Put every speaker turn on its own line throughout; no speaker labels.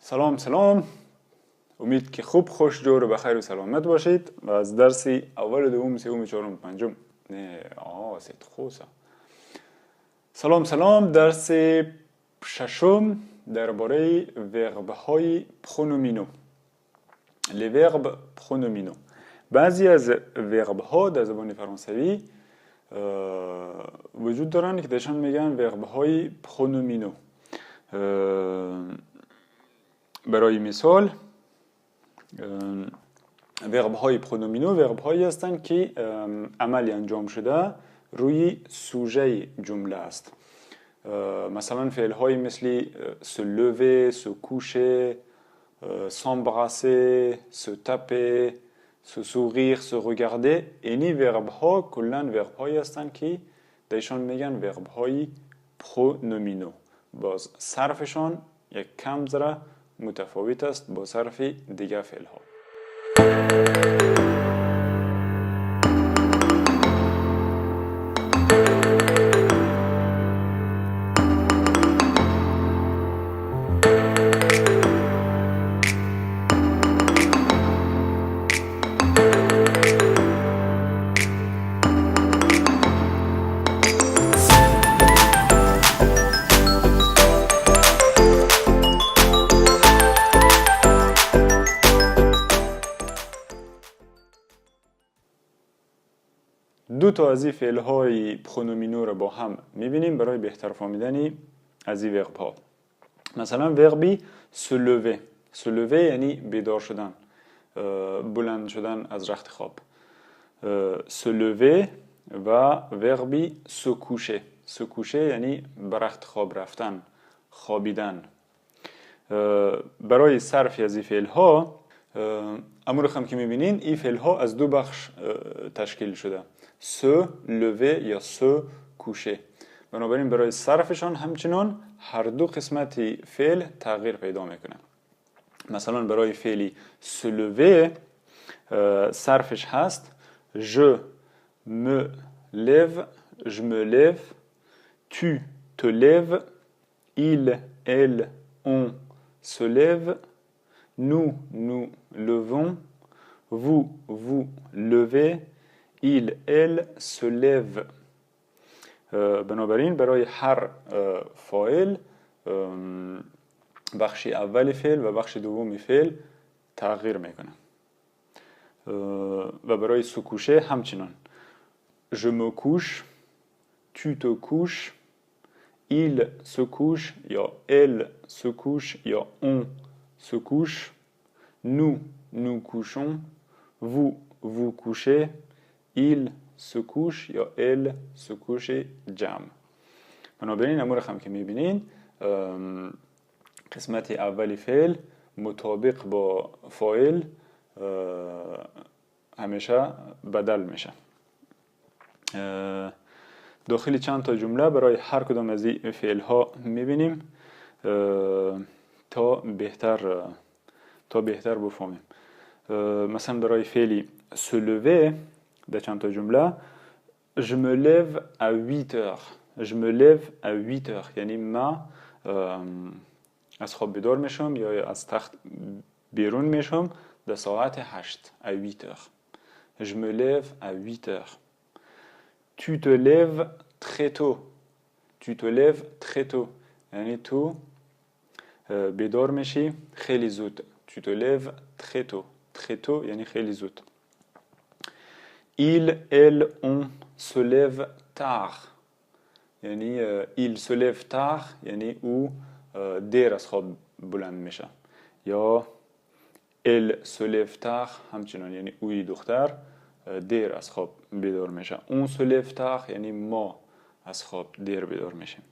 سلام. امید که خوب خوش جور و بخیر و سلامت باشید و از درسی اول دوم سوم چهارم پنجم سید خوسا سلام درس ششم درباره ورب های پرونومینو لورب پرونومینو. بعضی از ورب ها در زبان فرانسوی وجود دارن که داشتن میگن ورب های پرونومینو. برای مثال ورب های پرونومینو ورب هایی هستند که عملی انجام شده روی سوژه جمله است. مثلا فعل های مثل se lever, se coucher, s'embrasser, se taper, se sourire, se regarder. اینی ورب ها کلن ورب هایی هستند که دایشان میگن ورب های پرونومینو. باز صرفشان یک کم ذره متفاوت است با صرف دیگر فعل ها. دو تا از این فعل های پرونومینو را با هم میبینیم برای بهتر فهمیدن از این ورب ها. مثلا وربی se lever. se lever یعنی بیدار شدن، بلند شدن از رخت خواب. se lever و وربی se coucher. se coucher یعنی به رخت خواب رفتن، خوابیدن. برای صرف از این فعل ها امور رقم که میبینین این فعل ها از دو بخش تشکیل شده: se lever یا se coucher. بنابراین برای صرفشان همچنان هر دو قسمت فعل تغییر پیدا میکنه. مثلا برای فعلی se lever صرفش هست je me lève, je me lève, tu te lèves, il, elle, on se lève, nous, nous levons, vous levez, il, elle se lève. بنابراین برای هر فاعل بخش اول فعل و بخش دوم فعل تغییر میکنه. و برای se coucher همچنان je me couche, tu te couches, il se couche یا elle se couche یا on se couche, nous, nous couchons, vous couchez, il se couche یا elle se couche جمع. بنابراین امور هم که میبینین قسمت اولی فعل مطابق با فاعل همیشه بدل میشه. داخل چند تا جمله برای هر کدام از این فعل ها میبینیم تا بهتر بفهمیم. مثلا برای فعلی se lever در چند تا جمله je me lève à 8 heures. je me lève à 8 heures یعنی ما از خواب بیدار میشم یا از تخت بیرون میشم در ساعت 8 à 8 heures. je me lève à 8 heures. tu te lèves très tôt. tu te lèves très tôt یعنی تو بیدار میشی خیلی زود. tu te lèves très tôt. très tôt یعنی خیلی زود. il, elle, on se lève tard. یعنی il se lève tard یعنی او دیر از خواب بلند میشه. یا elle se lève tard همچنان یعنی اوی دختر دیر از خواب بیدار میشه. on se lève tard یعنی ما از خواب دیر بیدار میشیم.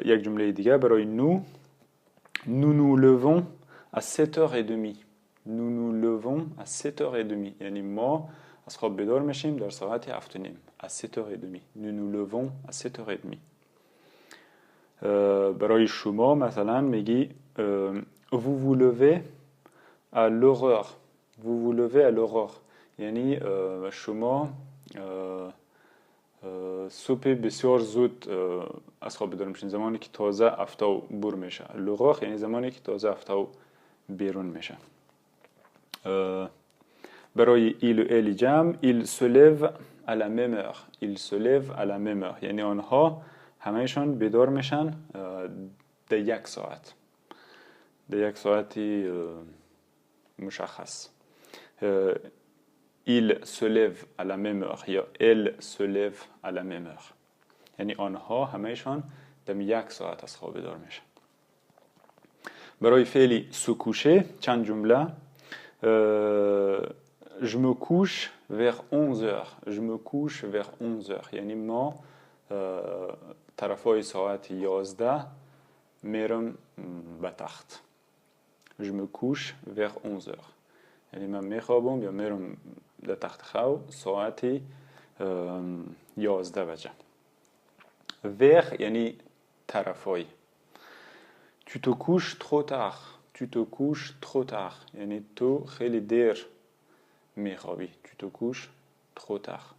یک جمله دیگه برای nous nous levons à 7h30. nous nous levons à 7h30 یعنی ما از خواب بیدار میشیم در ساعت 7:30 à 7h30. nous nous levons à 7h30. برای شما مثلا میگی vous vous levez à l'aurore. vous vous levez à l'aurore یعنی شما صبح بسیار زود از خواب بیدار میشین، زمانی که تازه افتاو بور میشه. لغاخ یعنی زمانی که تازه افتاو بیرون میشه. برای ایل و ایلی جمع il se lève à la même heure. il se lève à la même heure یعنی آنها همهشان بیدار میشن در یک ساعت، در یک ساعتی مشخص. il se lève à la même heure یا elle se lève à la même heure یعنی آنها همهشان در یک ساعت از خواب بیدار میشن. برای فعلی se coucher چند جمله. Je me couche vers 11 heures. Je me couche vers 11 heures. یعنی ما طرفای ساعت 11 میرم به تخت. Je me couche vers 11 heures. یعنی من میخوابم یا میرم در تخت خواب ساعت 11 بجه. vers یعنی طرفای. Tu te couches trop tard. Tu te couches trop tard. یعنی تو خیلی دیر میخوابی. Tu te couches trop tard.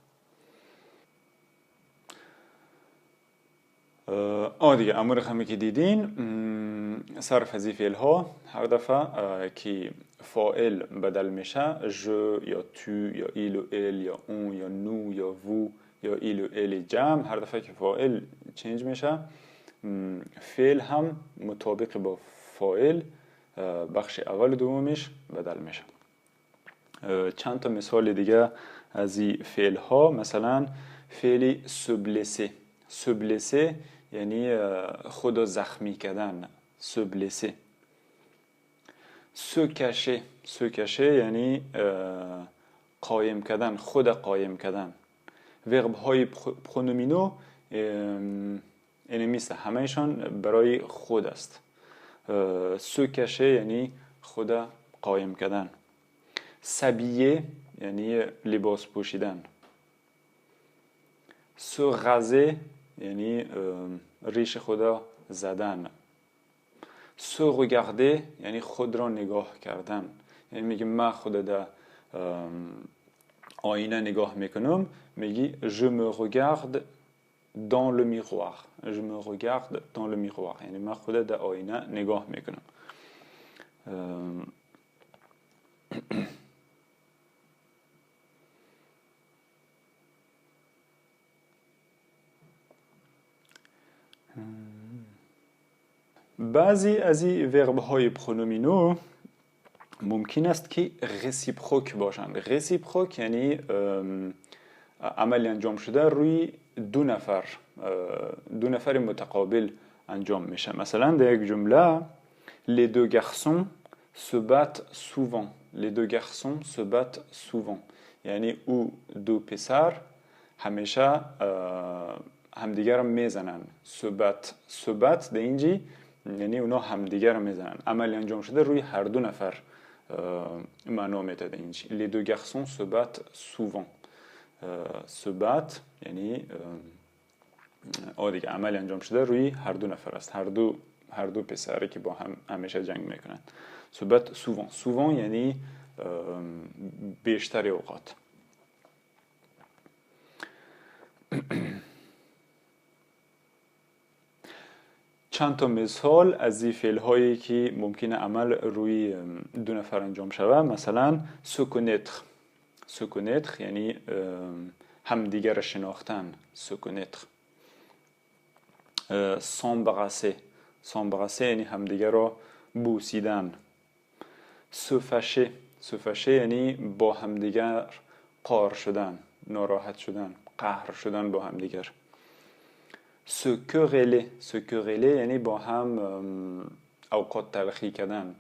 دیگه امور خمی که دیدین صرف از فعل ها هر دفعه که فاعل بدل میشه je یا tu یا il و elle یا on یا nous یا vous یا il و elle جمع، هر دفعه که فاعل چنج میشه فعل هم مطابق با فاعل بخش اول و دومش بدل میشه. چند تا مثال دیگه از این فعل ها، مثلا فعل se blesser. se blesser یعنی خود زخمی کردن. se blesser. se cacher. se cacher یعنی قایم کردن، خود قایم کردن. ورب های پرونومینو انمیست همهشان برای خود است. se cacher یعنی خود قایم کردن. s'habiller یعنی لباس پوشیدن. se raser یعنی ریش خدا زدن. se regarder یعنی خود را نگاه کردن. یعنی میگی من خود در آینه نگاه میکنم، میگی je me regarde dans le miroir. je me regarde dans le miroir یعنی من خود در آینه نگاه میکنم. بعضی از این ورب های پرونومینو ممکن است که رسیپروک باشند. رسیپروک یعنی عملی انجام شده روی دو نفر متقابل انجام میشه. مثلا در یک جمله les deux garçons se battent souvent. les deux garçons se battent souvent یعنی او دو پسر همیشه همدیگر رو میزنن. se bat در اینجی یعنی اونا همدیگر رو میزنن. عملی انجام شده روی هر دو نفر معنا میده در اینجی. les deux garçons se battent souvent. se battent یعنی دیگه عملی انجام شده روی هر دو نفر است، هر دو پسری که با هم همیشه جنگ میکنن. se battent souvent. souvent یعنی بیشتر اوقات. چند تا مثال از این فعل هایی که ممکنه عمل روی دو نفر انجام شود. مثلا se connaître. se connaître یعنی همدیگر شناختن. se connaître. s'embrasser. s'embrasser یعنی همدیگر را بوسیدن. se fâcher. se fâcher یعنی با همدیگر قار شدن، ناراحت شدن، قهر شدن با همدیگر. se quereller. se quereller یعنی با هم اوقات تلخی کردن.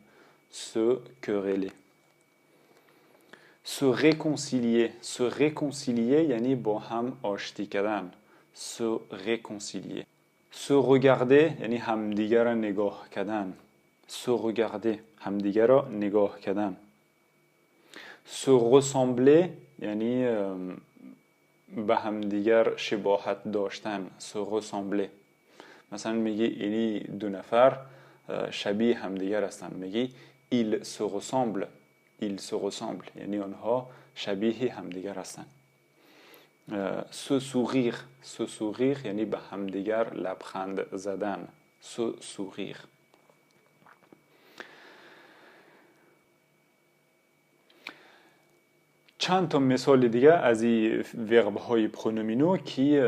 se quereller. se réconcilier. se réconcilier یعنی با هم آشتی کردن. se réconcilier. se regarder یعنی همدیگر را نگاه کردن. se regarder همدیگر را نگاه کردن. se ressembler یعنی به همدیگر شباهت داشتن. se ressembler. مثلا میگی اینی دو نفر شبیه همدیگر هستند، میگی ils se ressemblent. ils se ressemblent یعنی آنها شبیه همدیگر هستند. se sourire یعنی به همدیگر لبخند زدن. se sourire. چند تا مثال دیگه از این ورب های پرونومینو که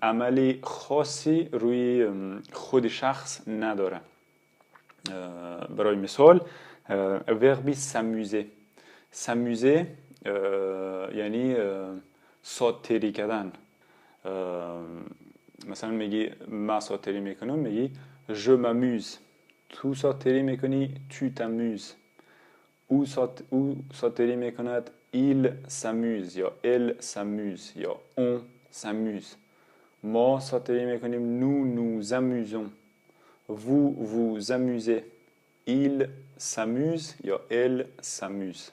عملی خاصی روی خود شخص نداره. برای مثال وربی s'amuser یعنی ساتری کردن. مثلا میگی من ساتری میکنم، میگی je m'amuse. تو ساتری میکنی tu t'amuses. او ساتری میکند il s'amuse یا elle s'amuse یا on s'amuse. ما ساتری میکنیم nous nous amusons. vous vous amusez. il s'amuse یا elle s'amuse.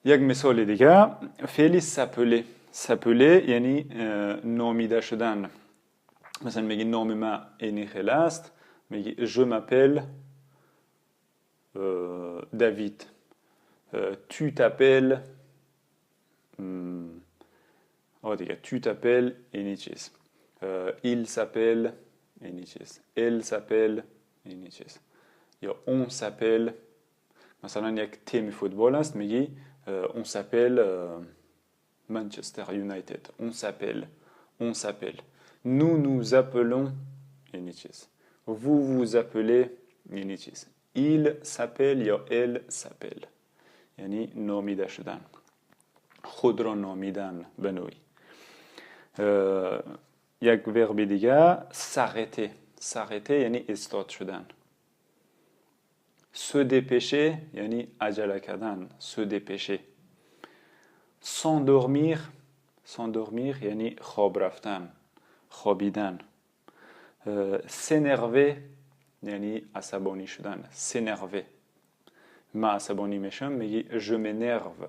یک مثال دیگه فعلی s'appeler یعنی نامیده شدن. مثلا میگی نام من اینیخل است، میگی je m'appelle David. tu t'appelles دیگه tu t'appelles اینی چیز. il s'appelle اینی چیز. elle s'appelle اینی چیز. یا on s'appelle. مثلا یک تیم فوتبال است، میگی on s'appelle Manchester United. On s'appelle. Nous nous appelons اینی چیز. vous vous appelez اینی چیز. il s'appelle یا elle s'appelle یعنی نامیده شدن، خود را نامیدن به نوعی. یک ورب دیگه s'arrêter یعنی استاد شدن. se dépêcher یعنی عجله کردن. se dépêcher. s'endormir یعنی خواب رفتن، خوابیدن. s'énerver یعنی عصبانی شدن. s'énerver. من عصبانی میشم، میگی je m'énerve.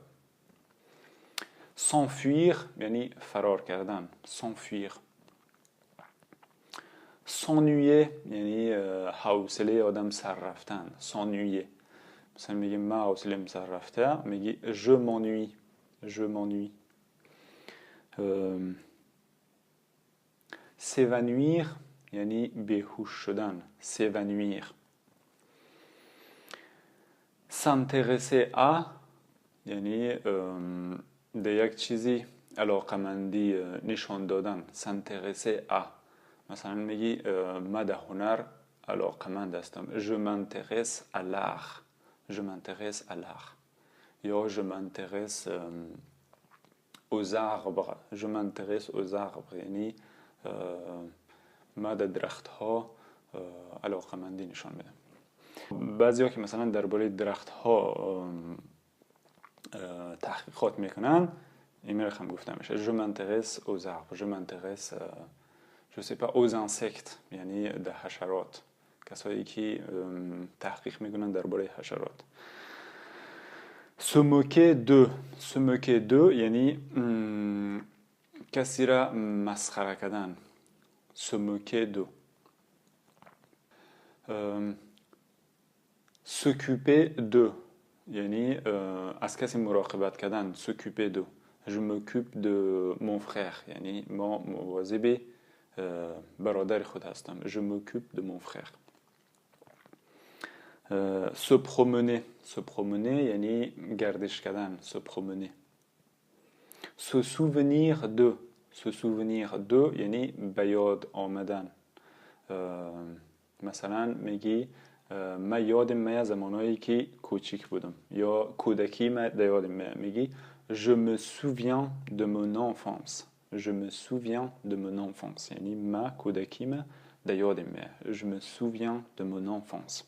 s'enfuir یعنی فرار کردن. s'enfuir. s'ennuyer یعنی حوصله آدم سر رفتن. s'ennuyer. مثلا میگی من حوصله‌ام سر رفته، میگی je m'ennuie. s'évanouir یعنی بیهوش شدن. s'évanouir. s'intéresser à یعنی به یک چیزی علاقمندی نشان دادن. s'intéresser à. مثلا میگی من در هنر علاقمند هستم. je m'intéresse à l'art. یا je m'intéresse aux arbres. je m'intéresse aux arbres یعنی من در درخت ها علاقمندی نشان میدم. بعضی ها که مثلا درباره درخت ها تحقیقات میکنن، این رقم گفته میشه je m'intéresse aux arbres. je m'intéresse je sais pas aux insectes یعنی در حشرات. کسایی که تحقیق میکنن درباره حشرات. se moquer de یعنی کسی را مسخره کردن. se moquer de. s'occuper de یعنی از کسی مراقبت کردن. s'occuper de. je m'occupe de mon frère یعنی ما مواظب برادر خود هستم. je m'occupe de mon frère. se promener یعنی گردش کردن. se promener. se souvenir de یعنی به یاد آمدن. مثلا میگی من یادم میاد زمانایی که کوچیک بودم یا کودکی من یادم میاد، میگی je me souviens de mon enfance. یعنی من کودکی من یادم میاد. je me souviens de mon enfance.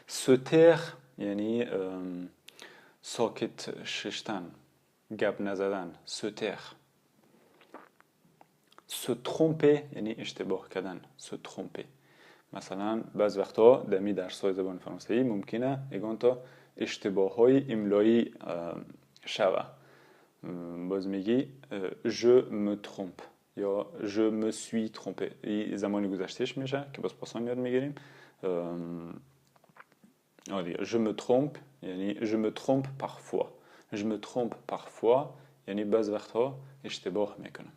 se taire یعنی ساکت ششتن، گپ نزدن. se taire. se tromper یعنی اشتباه کردن. se tromper. مثلا بعض وقتا در می درس‌های زبان فرانسوی ممکنه اگه تا اشتباه‌های املایی شوه. باز میگی je me trompe یا je me suis trompé. این زمانی گذشتهش میشه که باز پاسان یاد میگیریم. je me trompe یعنی je me trompe parfois. je me trompe parfois یعنی بعض وقتها اشتباه میکنم.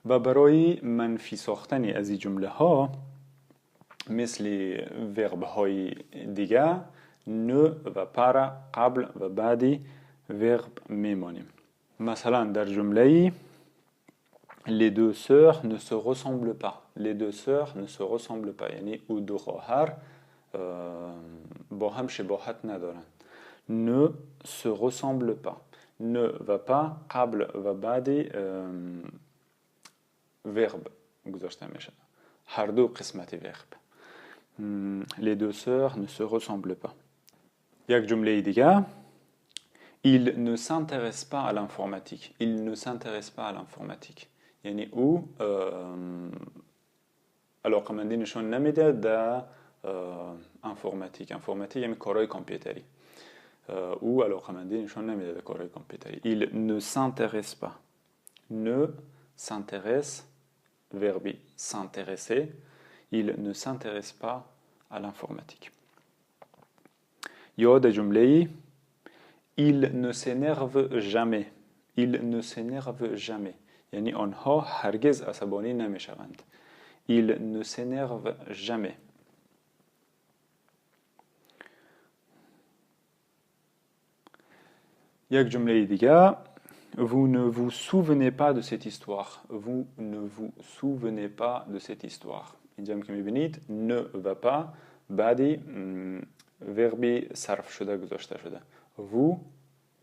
و برای منفی ساختن از این جمله ها مثل ورب های دیگه نه و para قبل و بعدی ورب میمانیم. مثلا در جمله les deux sœurs ne se ressemblent pas. les deux sœurs ne se ressemblent pas یعنی او دو خواهر با هم شباهت ندارند. ne se ressemblent pas. ne و pas قبل و بعدی verbe گذاشته میشه. هر دو قسمت verbe. les deux sœurs ne se ressemblent pas. یک جمله دیگه il ne s'intéresse pas à l'informatique. il ne s'intéresse pas à l'informatique یعنی او علاقه‌مندی نشان نمیده در انفورماتیک یعنی کارهای کامپیوتری. او علاقه‌مندی نشان نمیده در کارهای کامپیوتری. il ne s'intéresse pas. ne s'intéresse verbe s'intéresser. il ne s'intéresse pas à l'informatique. یا در جمله il ne s'énerve jamais. il ne s'énerve jamais یعنی آنها هرگز عصبانی نمیشوند. il ne s'énerve jamais. یک جمله دیگه vous ne vous souvenez pas de cette histoire. vous ne vous souvenez pas de cette histoire. اینجا هم که میبینید ne و pas بعدی وربی صرف شده گذاشته شده. vous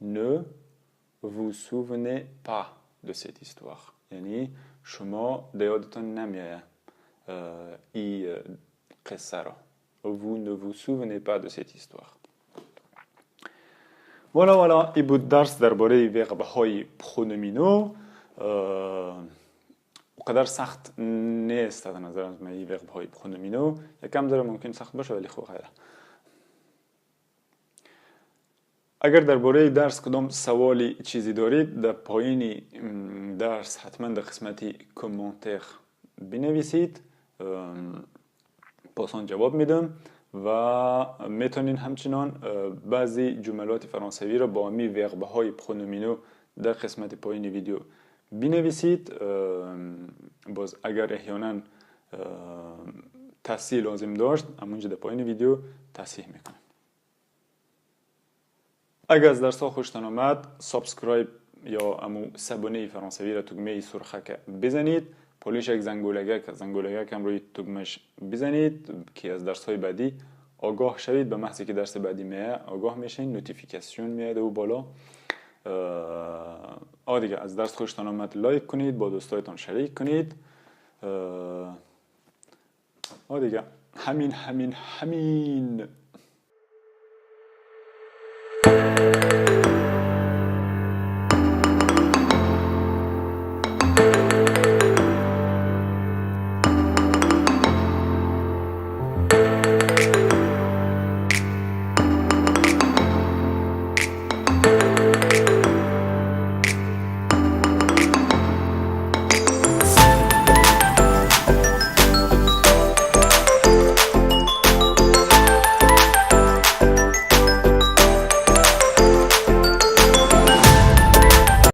ne vous souvenez pas de cette histoire یعنی شما یادتان نمیآید این قصه را. vous ne vous souvenez pas de cette histoire. والا این بود درس درباره ورب های پرونومینو. اونقدر سخت نیست از نظر من این ورب های پرونومینو. یکم ذره ممکن سخت باشه ولی خوب خیره. اگر درباره درس کدام سوالی چیزی دارید در پایین درس حتما در قسمتی کامنتر بنویسید. پاسان جواب میدم و میتونین همچنان بعضی جملات فرانسوی را با می ورب های پرونومینو در قسمت پایین ویدیو بنویسید. باز اگر احیانا تصحیح لازم داشت همونجا در پایین ویدیو تصحیح میکنم. اگر از درس ها خوشتان آمد سابسکرایب یا امو سبونه فرانسوی را تگمه سرخک بزنید. پولیش یک زنگولگک هم روی تگمش بزنید که از درس های بعدی آگاه شوید. به محضی که درس بعدی میاد آگاه میشین، نوتیفیکاسیون میاد او بالا. دیگه از درس خوشتان آمد لایک کنید، با دوستایتان شریک کنید. دیگه همین